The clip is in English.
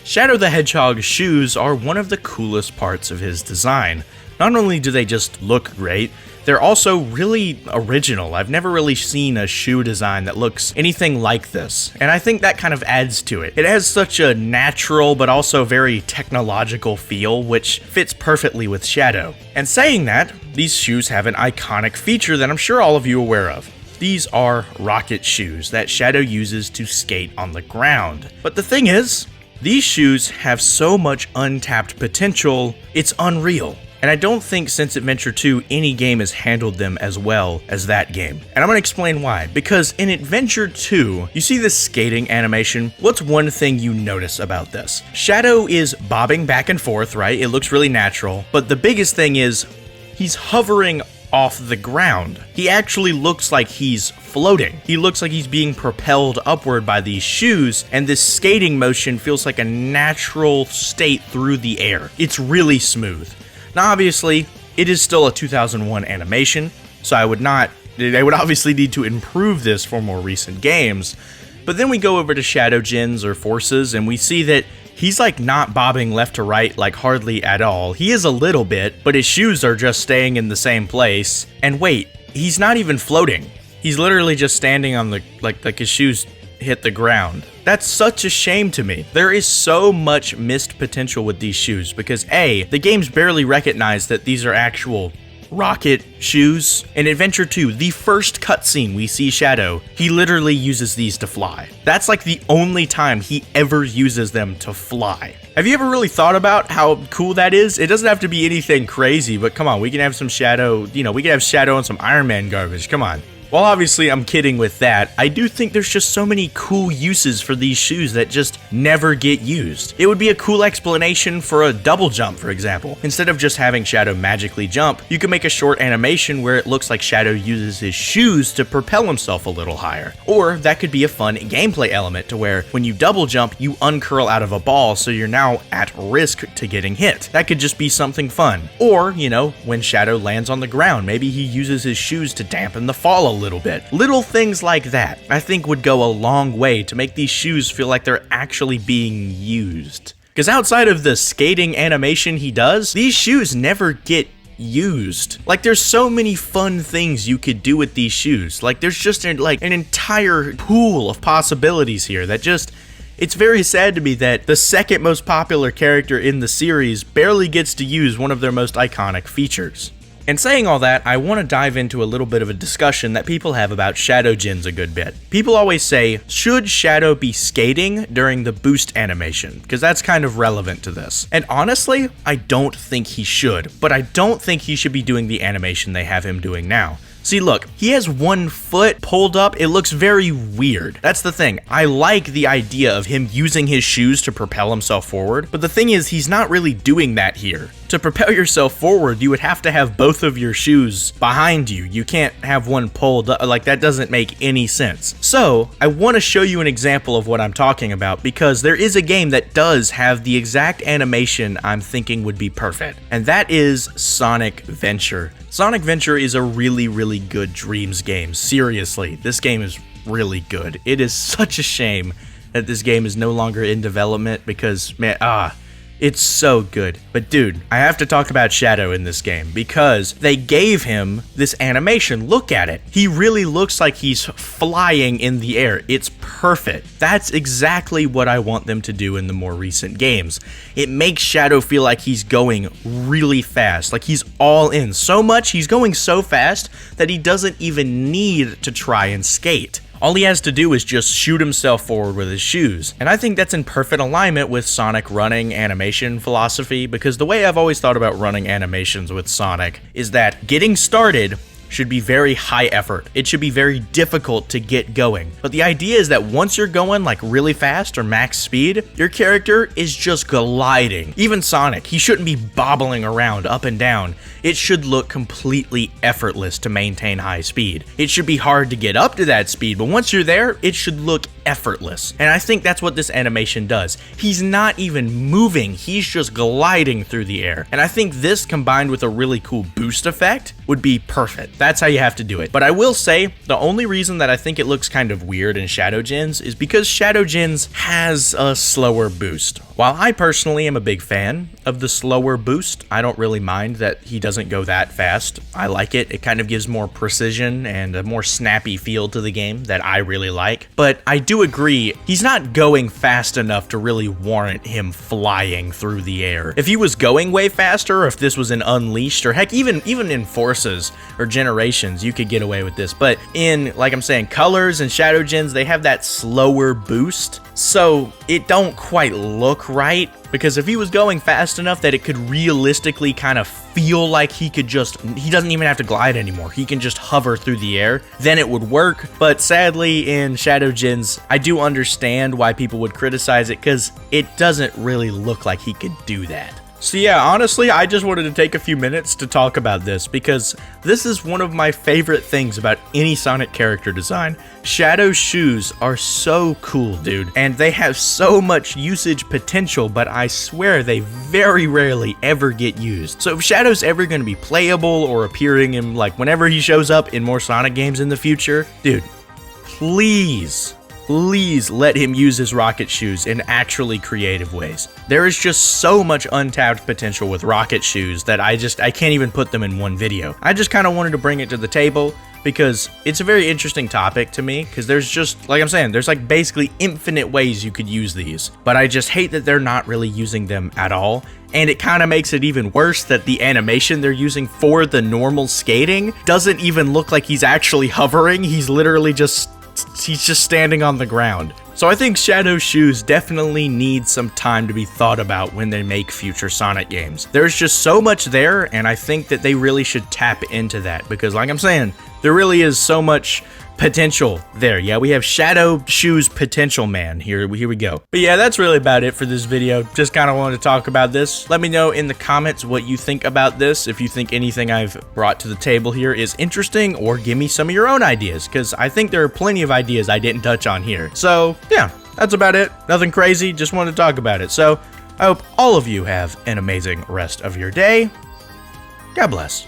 Shadow the Hedgehog's shoes are one of the coolest parts of his design. Not only do they just look great, they're also really original. I've never really seen a shoe design that looks anything like this, and I think that kind of adds to it. It has such a natural but also very technological feel, which fits perfectly with Shadow. And saying that, these shoes have an iconic feature that I'm sure all of you are aware of. These are rocket shoes that Shadow uses to skate on the ground. But the thing is, these shoes have so much untapped potential, it's unreal. And I don't think since Adventure 2 any game has handled them as well as that game. And I'm gonna explain why. Because in Adventure 2, you see this skating animation. What's one thing you notice about this? Shadow is bobbing back and forth, right? It looks really natural. But the biggest thing is he's hovering off the ground. He actually looks like he's floating. He looks like he's being propelled upward by these shoes, and this skating motion feels like a natural state through the air. It's really smooth. Now obviously, it is still a 2001 animation, so they would obviously need to improve this for more recent games. But then we go over to Shadow Gens or Forces, and we see that he's like not bobbing left to right, like hardly at all. He is a little bit, but his shoes are just staying in the same place. And wait, he's not even floating. He's literally just standing on the, like his shoes hit the ground. That's such a shame to me. There is so much missed potential with these shoes because A, the game's barely recognized that these are actual rocket shoes. In Adventure 2, the first cutscene we see Shadow, he literally uses these to fly. That's like the only time he ever uses them to fly. Have you ever really thought about how cool that is? It doesn't have to be anything crazy, but come on, we can have some Shadow, we can have Shadow and some Iron Man garbage, come on. While obviously I'm kidding with that, I do think there's just so many cool uses for these shoes that just never get used. It would be a cool explanation for a double jump, for example. Instead of just having Shadow magically jump, you can make a short animation where it looks like Shadow uses his shoes to propel himself a little higher. Or that could be a fun gameplay element to where when you double jump, you uncurl out of a ball, so you're now at risk to getting hit. That could just be something fun. Or, when Shadow lands on the ground, maybe he uses his shoes to dampen the fall a little bit. Little things like that, I think, would go a long way to make these shoes feel like they're actually being used. Because outside of the skating animation he does, these shoes never get used. Like, there's so many fun things you could do with these shoes. Like, there's just an entire pool of possibilities here that just... It's very sad to me that the second most popular character in the series barely gets to use one of their most iconic features. And saying all that, I want to dive into a little bit of a discussion that people have about Shadow Gens a good bit. People always say, should Shadow be skating during the boost animation? Because that's kind of relevant to this. And honestly, I don't think he should, but I don't think he should be doing the animation they have him doing now. See, look, he has one foot pulled up. It looks very weird. That's the thing. I like the idea of him using his shoes to propel himself forward, but the thing is, he's not really doing that here. To propel yourself forward, you would have to have both of your shoes behind you. You can't have one pulled up. Like, that doesn't make any sense. So, I want to show you an example of what I'm talking about because there is a game that does have the exact animation I'm thinking would be perfect, and that is Sonic Venture. Sonic Venture is a really, really good Dreams game. Seriously, this game is really good. It is such a shame that this game is no longer in development because, man, it's so good. But dude, I have to talk about Shadow in this game because they gave him this animation. Look at it. He really looks like he's flying in the air. It's perfect. That's exactly what I want them to do in the more recent games. It makes Shadow feel like he's going really fast, like he's all in. So much, he's going so fast that he doesn't even need to try and skate. All he has to do is just shoot himself forward with his shoes. And I think that's in perfect alignment with Sonic running animation philosophy, because the way I've always thought about running animations with Sonic is that getting started should be very high effort. It should be very difficult to get going. But the idea is that once you're going like really fast or max speed, your character is just gliding. Even Sonic, he shouldn't be bobbling around up and down. It should look completely effortless to maintain high speed. It should be hard to get up to that speed, but once you're there, it should look effortless. And I think that's what this animation does. He's not even moving, he's just gliding through the air. And I think this combined with a really cool boost effect would be perfect. That's how you have to do it. But I will say, the only reason that I think it looks kind of weird in Shadow Gens is because Shadow Gens has a slower boost. While I personally am a big fan of the slower boost, I don't really mind that he doesn't go that fast. I like it. It kind of gives more precision and a more snappy feel to the game that I really like. But I do agree, he's not going fast enough to really warrant him flying through the air. If he was going way faster, or if this was an Unleashed, or heck, even in Forces or Generations, you could get away with this. But in, like I'm saying, Colors and Shadow Gens, they have that slower boost. So it don't quite look right, because if he was going fast enough that it could realistically kind of feel like he doesn't even have to glide anymore, he can just hover through the air, then it would work. But sadly in Shadow Gens, I do understand why people would criticize it, because it doesn't really look like he could do that. So yeah, honestly, I just wanted to take a few minutes to talk about this because this is one of my favorite things about any Sonic character design. Shadow's shoes are so cool, dude, and they have so much usage potential, but I swear they very rarely ever get used. So if Shadow's ever going to be playable or appearing in, like, whenever he shows up in more Sonic games in the future, dude, please let him use his rocket shoes in actually creative ways. There is just so much untapped potential with rocket shoes that I can't even put them in one video. I just kind of wanted to bring it to the table because it's a very interesting topic to me, because there's just, like I'm saying, there's like basically infinite ways you could use these, but I just hate that they're not really using them at all. And it kind of makes it even worse that the animation they're using for the normal skating doesn't even look like he's actually hovering. He's literally just standing on the ground. So I think Shadow's shoes definitely need some time to be thought about when they make future Sonic games. There's just so much there, and I think that they really should tap into that, because like I'm saying, there really is so much potential there. Yeah, we have Shadow Shoes Potential Man. Here we go. But yeah, that's really about it for this video. Just kind of wanted to talk about this. Let me know in the comments what you think about this, if you think anything I've brought to the table here is interesting, or give me some of your own ideas, because I think there are plenty of ideas I didn't touch on here. So yeah, that's about it. Nothing crazy, just wanted to talk about it. So I hope all of you have an amazing rest of your day. God bless.